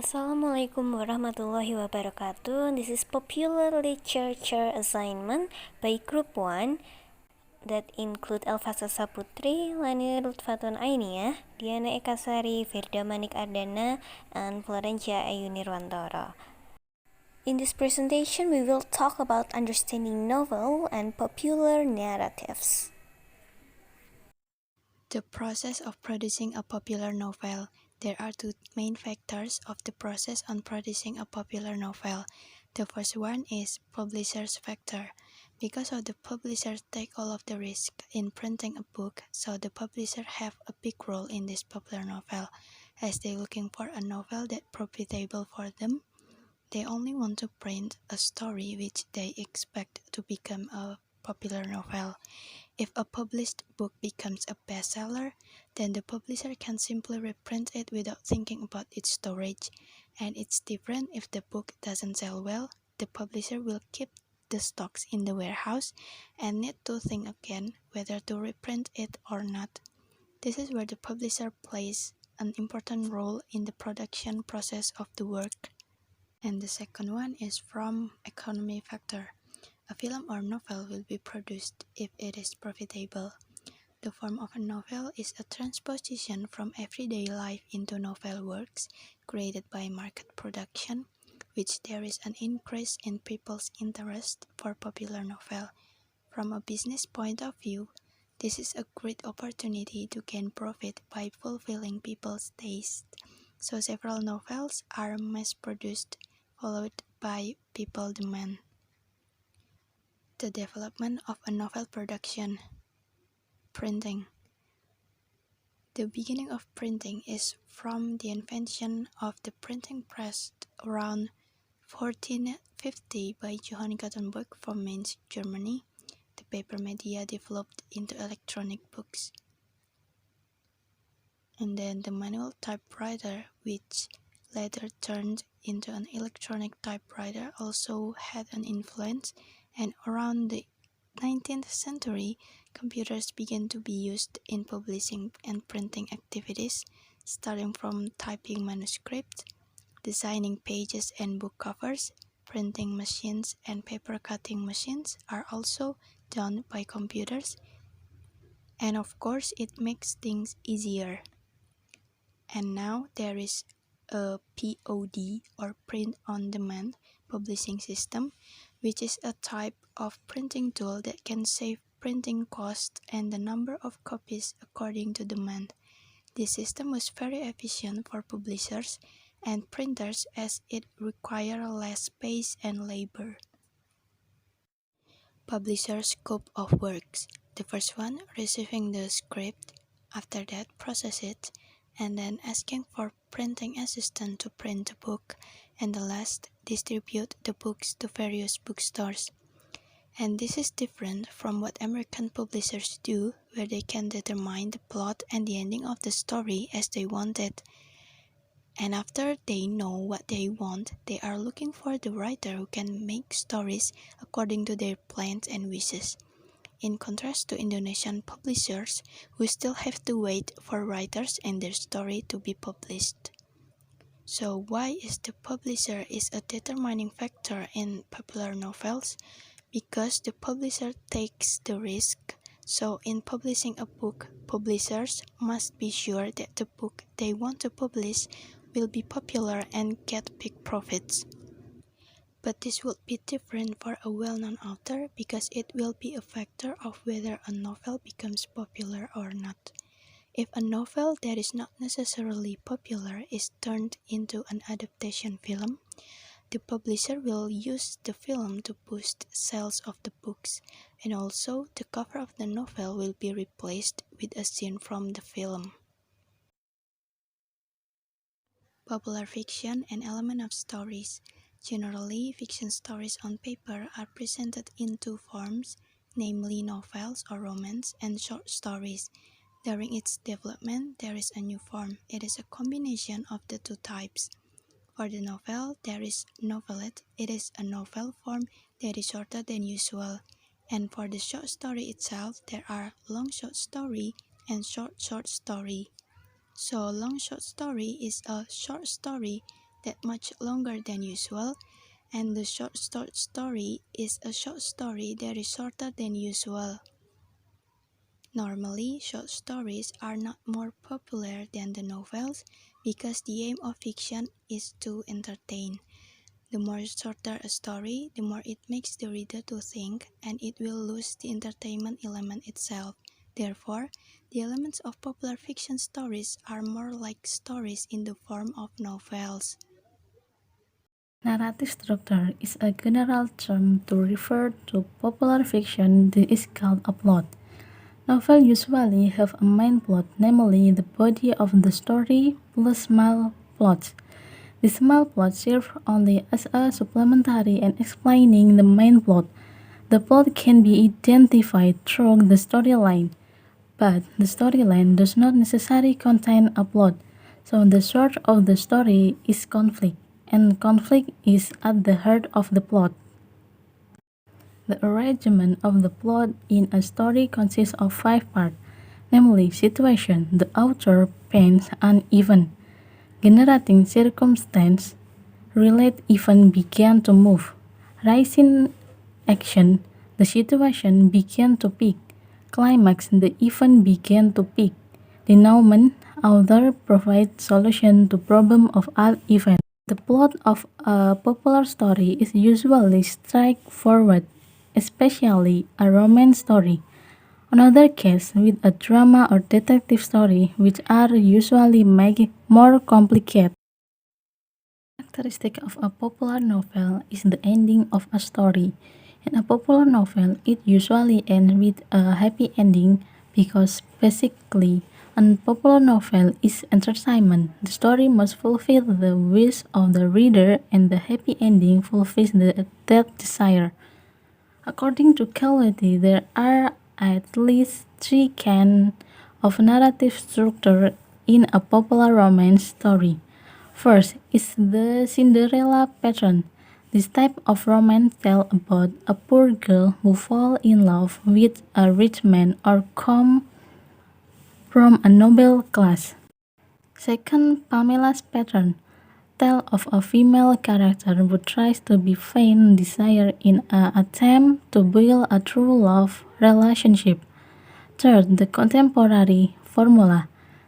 Assalamualaikum warahmatullahi wabarakatuh. This is popular literature assignment by Group 1 that include Elfasa Saputri, Rani, Lutfatun, Ainiyah, Diana Eka Sari, Virda, Manik, Ardhana, and Florencia Ayu Nirwantoro. In this presentation, we will talk about understanding novel and popular narratives. The process of producing a popular novel. There are two main factors of the process on producing a popular novel. The first one is publisher's factor. Because of the publisher take all of the risk in printing a book, so the publisher have a big role in this popular novel. As they looking for a novel that profitable for them, they only want to print a story which they expect to become a popular novel. If a published book becomes a bestseller, then the publisher can simply reprint it without thinking about its storage. And it's different if the book doesn't sell well, the publisher will keep the stocks in the warehouse and need to think again whether to reprint it or not. This is where the publisher plays an important role in the production process of the work. And the second one is from economy factor. A film or novel will be produced if it is profitable. The form of a novel is a transposition from everyday life into novel works created by market production, which there is an increase in people's interest for popular novel. From a business point of view, this is a great opportunity to gain profit by fulfilling people's taste. So several novels are mass-produced, followed by people demand. The development of a novel production. Printing. The beginning of printing is from the invention of the printing press around 1450 by Johann Gutenberg from Mainz, Germany. The paper media developed into electronic books. And then the manual typewriter, which later turned into an electronic typewriter, also had an influence. And around the 19th century, computers began to be used in publishing and printing activities, starting from typing manuscripts, designing pages and book covers. Printing machines and paper cutting machines are also done by computers, and of course it makes things easier. And now there is a POD or print on demand publishing system, which is a type of printing tool that can save printing costs and the number of copies according to demand. This system was very efficient for publishers and printers as it requires less space and labor. Publisher's scope of works. The first one, receiving the script, after that process it, and then asking for printing assistant to print the book, and the last, distribute the books to various bookstores. And this is different from what American publishers do, where they can determine the plot and the ending of the story as they want it. And after they know what they want, they are looking for the writer who can make stories according to their plans and wishes. In contrast to Indonesian publishers who still have to wait for writers and their story to be published. So why is the publisher is a determining factor in popular novels? Because the publisher takes the risk. So in publishing a book, publishers must be sure that the book they want to publish will be popular and get big profits. But this would be different for a well-known author because it will be a factor of whether a novel becomes popular or not. If a novel that is not necessarily popular is turned into an adaptation film, the publisher will use the film to boost sales of the books, and also the cover of the novel will be replaced with a scene from the film. Popular fiction and element of stories. Generally, fiction stories on paper are presented in two forms, namely novels or romance and short stories. During its development, there is a new form. It is a combination of the two types. For the novel, there is novelette. It is a novel form that is shorter than usual. And for the short story itself, there are long short story and short story. So long short story is a short story that much longer than usual, and the short story is a short story that is shorter than usual. Normally, short stories are not more popular than the novels because the aim of fiction is to entertain. The more shorter a story, the more it makes the reader to think, and it will lose the entertainment element itself. Therefore, the elements of popular fiction stories are more like stories in the form of novels. Narrative structure is a general term to refer to popular fiction that is called a plot. Novels usually have a main plot, namely the body of the story, plus small plots. The small plots serve only as a supplementary and explaining the main plot. The plot can be identified through the storyline, but the storyline does not necessarily contain a plot, so the source of the story is conflict, and conflict is at the heart of the plot. The arrangement of the plot in a story consists of five parts, namely situation. The author paints an event, generating circumstance, relate event began to move, rising action, the situation began to peak, climax, the event began to peak, denouement, author provides solution to problem of all event. The plot of a popular story is usually straightforward, especially a romance story. Another case with a drama or detective story, which are usually made more complicated. Characteristic of a popular novel is the ending of a story. In a popular novel, it usually ends with a happy ending because basically, a popular novel is entertainment. The story must fulfill the wish of the reader, and the happy ending fulfills that desire. According to quality, there are at least three kinds of narrative structure in a popular romance story. First is the Cinderella Pattern. This type of romance tells about a poor girl who falls in love with a rich man or comes from a noble class. Second, Pamela's Pattern tell of a female character who tries to be vain desire in an attempt to build a true love relationship. Third, the contemporary formula.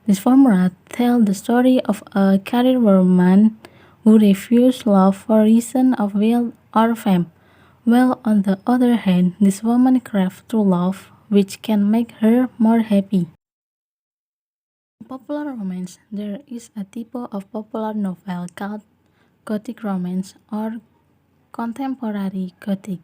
This formula tells the story of a career woman who refuses love for reason of wealth or fame, while on the other hand, this woman craves true love, which can make her more happy. In popular romance, there is a type of popular novel called Gothic Romance or contemporary Gothic.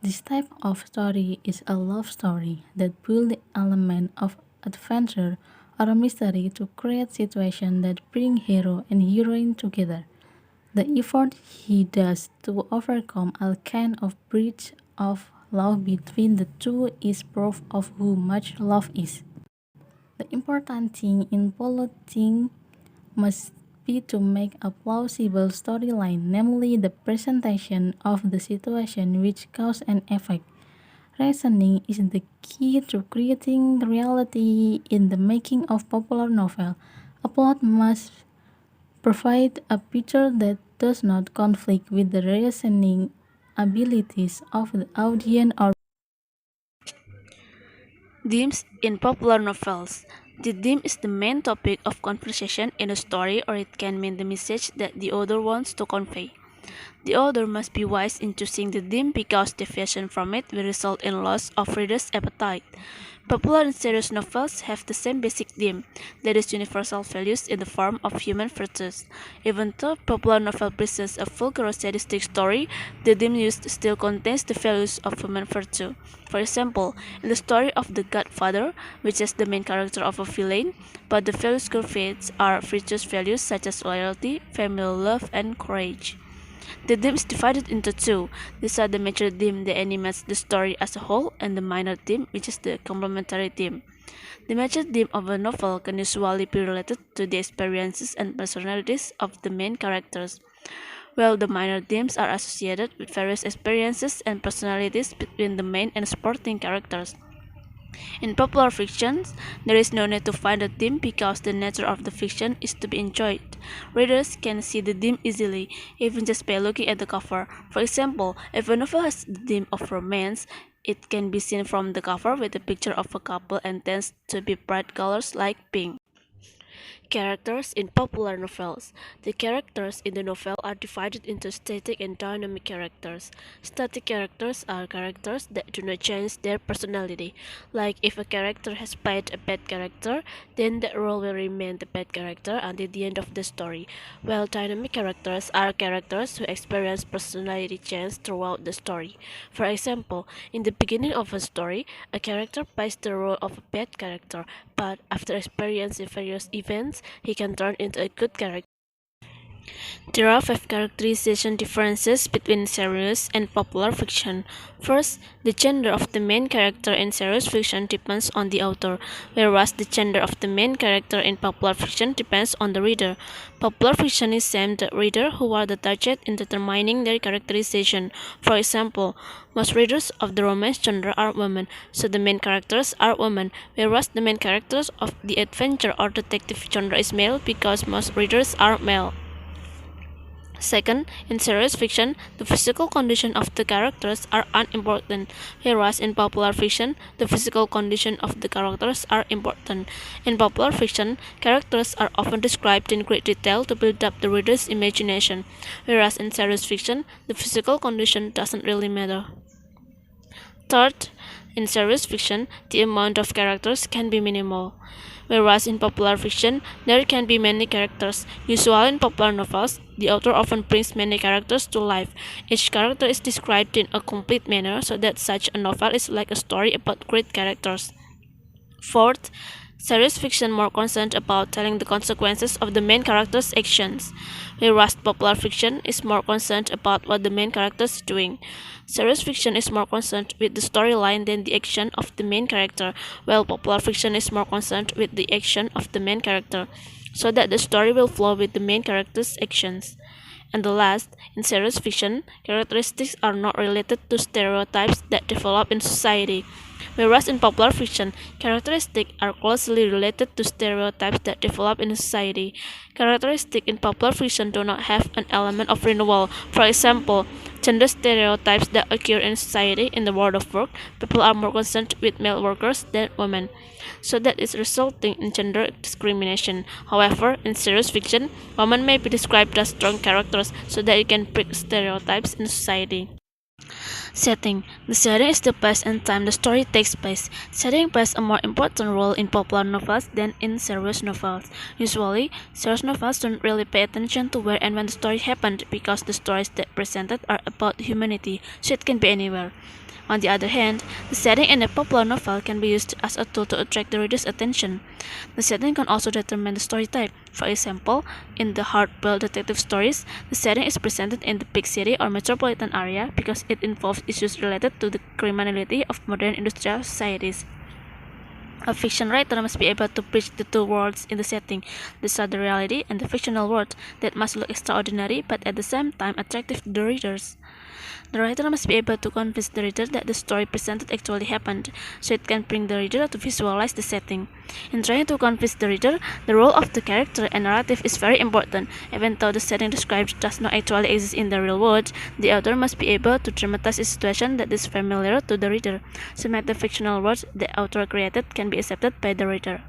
This type of story is a love story that builds the element of adventure or mystery to create situations that bring hero and heroine together. The effort he does to overcome all kind of breach of love between the two is proof of how much love is. The important thing in plotting must be to make a plausible storyline, namely the presentation of the situation which cause and effect. Reasoning is the key to creating reality in the making of popular novel. A plot must provide a picture that does not conflict with the reasoning abilities of the audience or Themes in popular novels. The theme is the main topic of conversation in a story, or it can mean the message that the author wants to convey. The author must be wise in choosing the theme because deviation from it will result in loss of readers' appetite. Popular and serious novels have the same basic theme, that is universal values in the form of human virtues. Even though popular novel presents a vulgar or sadistic story, the theme used still contains the values of human virtue. For example, in the story of The Godfather, which is the main character of a villain, but the values cultivated are virtuous values such as loyalty, family love, and courage. The theme is divided into two. These are the major theme that animates the story as a whole, and the minor theme, which is the complementary theme. The major theme of a novel can usually be related to the experiences and personalities of the main characters, while the minor themes are associated with various experiences and personalities between the main and supporting characters. In popular fictions, there is no need to find a theme because the nature of the fiction is to be enjoyed. Readers can see the theme easily, even just by looking at the cover. For example, if a novel has the theme of romance, it can be seen from the cover with a picture of a couple and tends to be bright colors like pink. Characters in popular novels. The characters in the novel are divided into static and dynamic characters. Static characters are characters that do not change their personality. Like if a character has played a bad character, then that role will remain the bad character until the end of the story. While dynamic characters are characters who experience personality change throughout the story. For example, in the beginning of a story, a character plays the role of a bad character, but after experiencing various events, he can turn into a good character. There are 5 characterization differences between serious and popular fiction. First, the gender of the main character in serious fiction depends on the author, whereas the gender of the main character in popular fiction depends on the reader. Popular fiction is aimed at readers who are the target in determining their characterization. For example, most readers of the romance genre are women, so the main characters are women, whereas the main characters of the adventure or detective genre is male because most readers are male. Second, in serious fiction, the physical condition of the characters are unimportant, whereas in popular fiction, the physical condition of the characters are important. In popular fiction, characters are often described in great detail to build up the reader's imagination, whereas in serious fiction, the physical condition doesn't really matter. Third, in serious fiction, the amount of characters can be minimal, whereas in popular fiction, there can be many characters. Usually in popular novels, the author often brings many characters to life. Each character is described in a complete manner so that such a novel is like a story about great characters. Fourth, serious fiction more concerned about telling the consequences of the main character's actions, whereas popular fiction is more concerned about what the main character is doing. Serious fiction is more concerned with the storyline than the action of the main character, while popular fiction is more concerned with the action of the main character, so that the story will flow with the main character's actions. And the last, in serious fiction, characteristics are not related to stereotypes that develop in society, whereas in popular fiction, characteristics are closely related to stereotypes that develop in society. Characteristics in popular fiction do not have an element of renewal. For example, gender stereotypes that occur in society in the world of work, people are more concerned with male workers than women, so that is resulting in gender discrimination. However, in serious fiction, women may be described as strong characters so that it can break stereotypes in society. Setting. The setting is the place and time the story takes place. Setting plays a more important role in popular novels than in serious novels. Usually, serious novels don't really pay attention to where and when the story happened because the stories that presented are about humanity, so it can be anywhere. On the other hand, the setting in a popular novel can be used as a tool to attract the reader's attention. The setting can also determine the story type. For example, in the hard-boiled detective stories, the setting is presented in the big city or metropolitan area because it involves issues related to the criminality of modern industrial societies. A fiction writer must be able to bridge the two worlds in the setting, the sad reality and the fictional world, that must look extraordinary but at the same time attractive to the readers. The writer must be able to convince the reader that the story presented actually happened, so it can bring the reader to visualize the setting. In trying to convince the reader, the role of the character and narrative is very important. Even though the setting described does not actually exist in the real world, the author must be able to dramatize a situation that is familiar to the reader, so that the fictional world the author created can be accepted by the reader.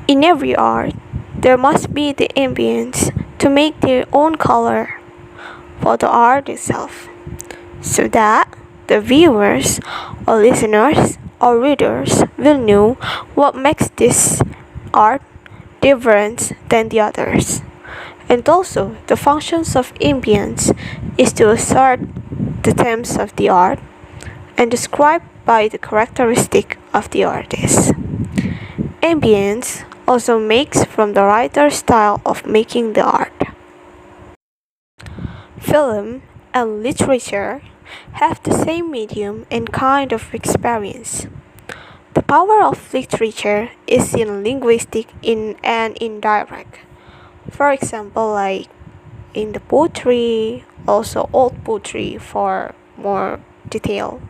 In every art, there must be the ambience to make their own color for the art itself, so that the viewers or listeners or readers will know what makes this art different than the others. And also, the functions of ambience is to assert the themes of the art and described by the characteristic of the artist. Ambience also makes from the writer's style of making the art. Film and literature have the same medium and kind of experience. The power of literature is in linguistic and indirect. For example, like in the poetry, also old poetry for more detail.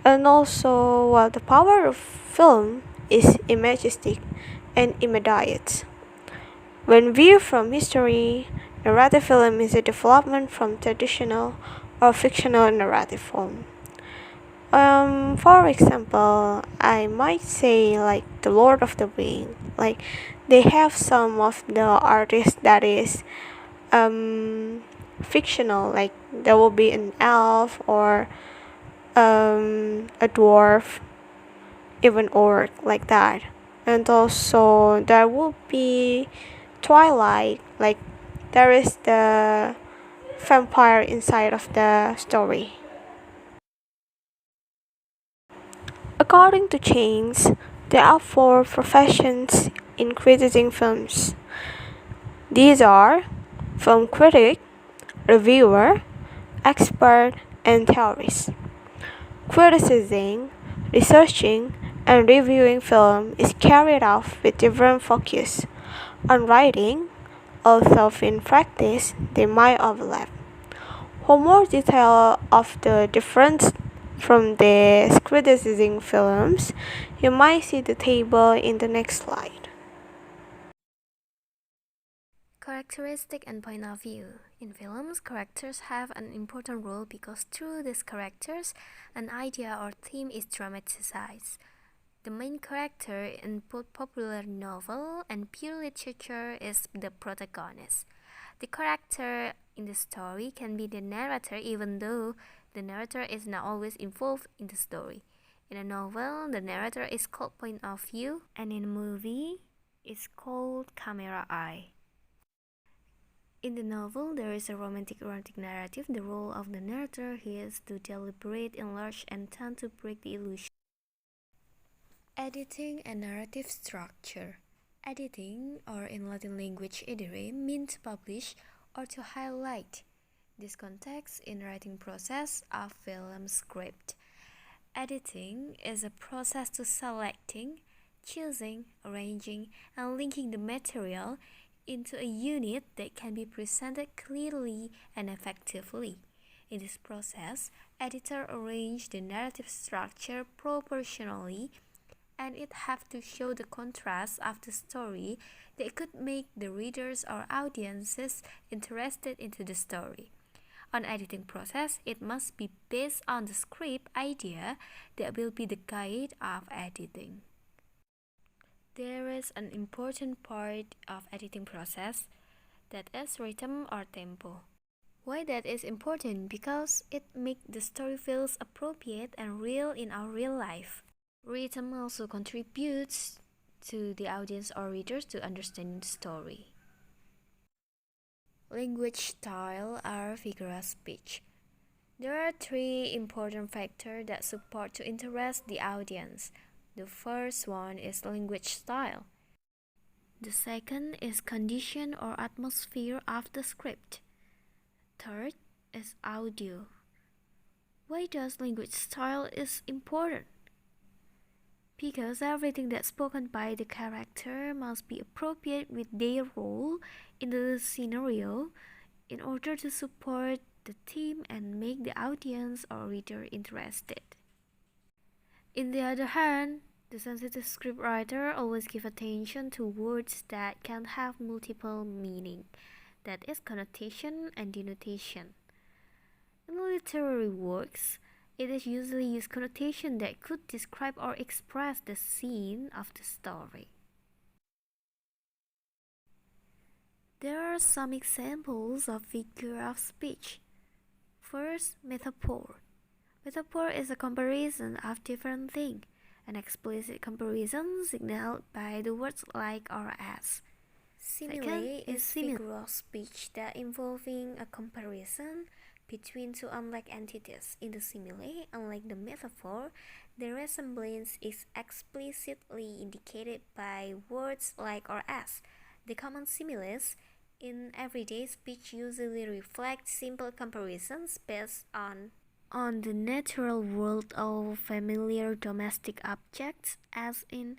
And also, well, the power of film is imagistic and immediate. When viewed from history, narrative film is a development from traditional or fictional narrative form. For example, I might say like the Lord of the Ring. Like they have some of the artists that is fictional. Like there will be an elf or a dwarf, even orc like that. And also there will be Twilight. Like there is the vampire inside of the story. According to Chains, there are four professions in critiquing films. These are film critic, reviewer, expert, and theorist. Criticizing, researching, and reviewing film is carried out with different focus on writing, although in practice they might overlap. For more detail of the difference from the criticizing films, you might see the table in the next slide. Characteristic and point of view. In films, characters have an important role because through these characters, an idea or theme is dramatized. The main character in both popular novel and pure literature is the protagonist. The character in the story can be the narrator even though the narrator is not always involved in the story. In a novel, the narrator is called point of view, and in a movie, it's called camera eye. In the novel, there is a romantic narrative. The role of the narrator here is to deliberate, enlarge, and tend to break the illusion. Editing and narrative structure. Editing, or in Latin language edere, means to publish or to highlight. This context in writing process of film script. Editing is a process to selecting, choosing, arranging, and linking the material into a unit that can be presented clearly and effectively. In this process, editor arrange the narrative structure proportionally, and it have to show the contrast of the story that could make the readers or audiences interested into the story. On editing process, it must be based on the script idea that will be the guide of editing. There is an important part of editing process that is rhythm or tempo. Why that is important? Because it makes the story feels appropriate and real in our real life. Rhythm also contributes to the audience or readers to understand the story. Language style or figure of speech. There are three important factors that support to interest the audience. The first one is language style. The second is condition or atmosphere of the script. Third is audio. Why does language style is important? Because everything that's spoken by the character must be appropriate with their role in the scenario in order to support the theme and make the audience or reader interested. In the other hand, the sensitive scriptwriter always give attention to words that can have multiple meaning, that is connotation and denotation. In literary works, it is usually used connotation that could describe or express the scene of the story. There are some examples of figure of speech. First, metaphor. Metaphor is a comparison of different things, an explicit comparison signaled by the words like or as. Simile is figure of speech that involving a comparison between two unlike entities. In the simile, unlike the metaphor, the resemblance is explicitly indicated by words like or as. The common similes in everyday speech usually reflect simple comparisons based on the natural world of familiar domestic objects, as in,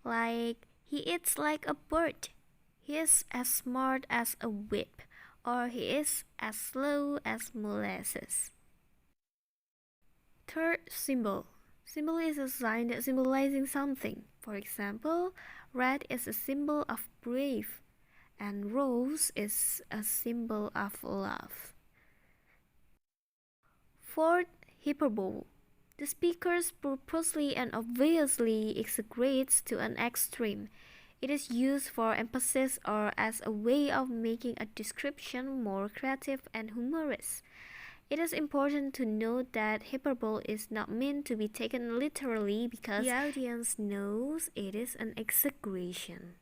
like, he eats like a bird, he is as smart as a whip, or he is as slow as molasses. Third, symbol. Symbol is a sign that symbolizing something. For example, red is a symbol of brave, and rose is a symbol of love. Fourth, hyperbole. The speaker purposely and obviously exaggerates to an extreme. It is used for emphasis or as a way of making a description more creative and humorous. It is important to note that hyperbole is not meant to be taken literally because the audience knows it is an exaggeration.